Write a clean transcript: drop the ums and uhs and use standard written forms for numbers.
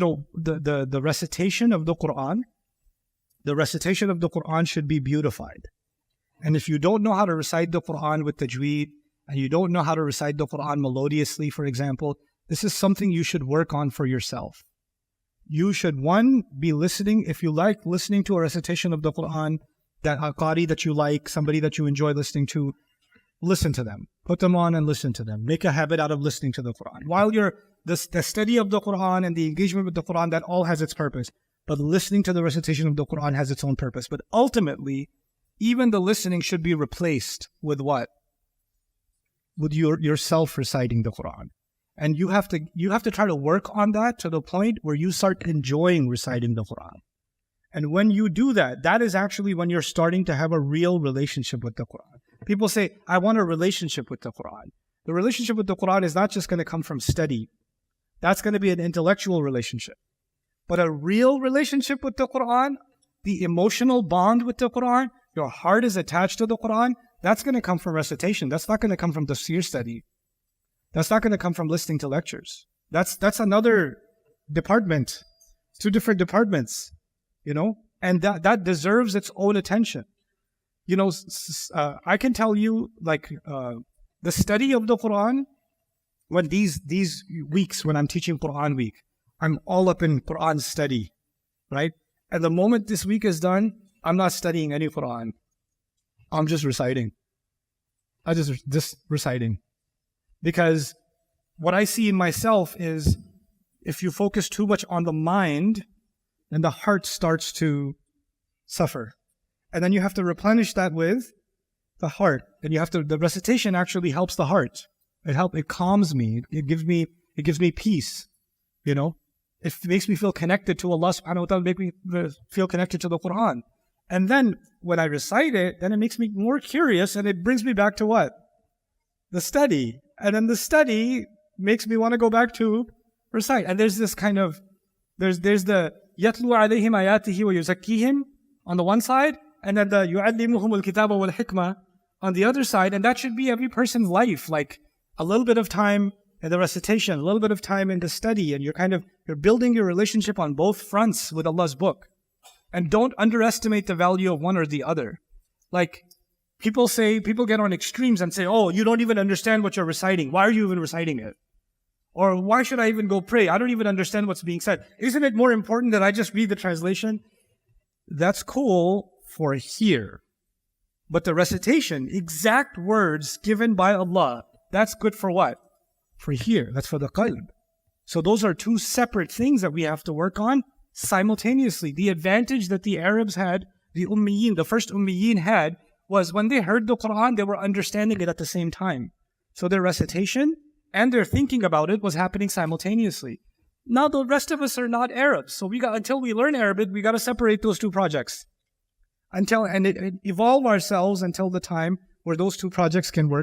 the recitation of the Qur'an, should be beautified. And if you don't know how to recite the Qur'an with tajweed, and you don't know how to recite the Qur'an melodiously, for example, this is something you should work on for yourself. You should, one, be listening. If you like listening to a recitation of the Qur'an, that a qari that you like, somebody that you enjoy listening to, listen to them. Put them on and listen to them. Make a habit out of listening to the Qur'an. While the study of the Qur'an and the engagement with the Qur'an, that all has its purpose. But listening to the recitation of the Qur'an has its own purpose. But ultimately, even the listening should be replaced with what? With yourself reciting the Qur'an. And you have to try to work on that to the point where you start enjoying reciting the Qur'an. And when you do that, that is actually when you're starting to have a real relationship with the Qur'an. People say, I want a relationship with the Qur'an. The relationship with the Qur'an is not just going to come from study. That's going to be an intellectual relationship. But a real relationship with the Qur'an, the emotional bond with the Qur'an, your heart is attached to the Qur'an, that's going to come from recitation. That's not going to come from tafsir study. That's not going to come from listening to lectures. That's another department. It's two different departments, and that deserves its own attention. I can tell you, the study of the Qur'an, when these weeks, when I'm teaching Qur'an week, I'm all up in Qur'an study, right? And the moment this week is done, I'm not studying any Qur'an. I'm just reciting. Just reciting. Because what I see in myself is, if you focus too much on the mind, then the heart starts to suffer. And then you have to replenish that with the heart. And the recitation actually helps the heart. It calms me. It gives me peace. It makes me feel connected to Allah subhanahu wa ta'ala, make me feel connected to the Qur'an. And then when I recite it, then it makes me more curious, and it brings me back to what? The study. And then the study makes me want to go back to recite. And there's this kind of, there's the يَتْلُو عَلَيْهِمْ آيَاتِهِ وَيُزَكِّيهِمْ on the one side, and then the يُعَلِّمُهُمُ الْكِتَابَ وَالْحِكْمَةِ on the other side. And that should be every person's life, like a little bit of time in the recitation, a little bit of time in the study, and you're building your relationship on both fronts with Allah's book. And don't underestimate the value of one or the other. Like, people get on extremes and say, oh, you don't even understand what you're reciting. Why are you even reciting it? Or why should I even go pray? I don't even understand what's being said. Isn't it more important that I just read the translation? That's cool for here. But the recitation, exact words given by Allah, that's good for what? For here. That's for the qalb. So those are two separate things that we have to work on simultaneously. The advantage that the Arabs had, the first Ummiyin had, was when they heard the Qur'an, they were understanding it at the same time. So their recitation and their thinking about it was happening simultaneously. Now the rest of us are not Arabs, so until we learn Arabic, we got to separate those two projects. Evolve ourselves until the time where those two projects can work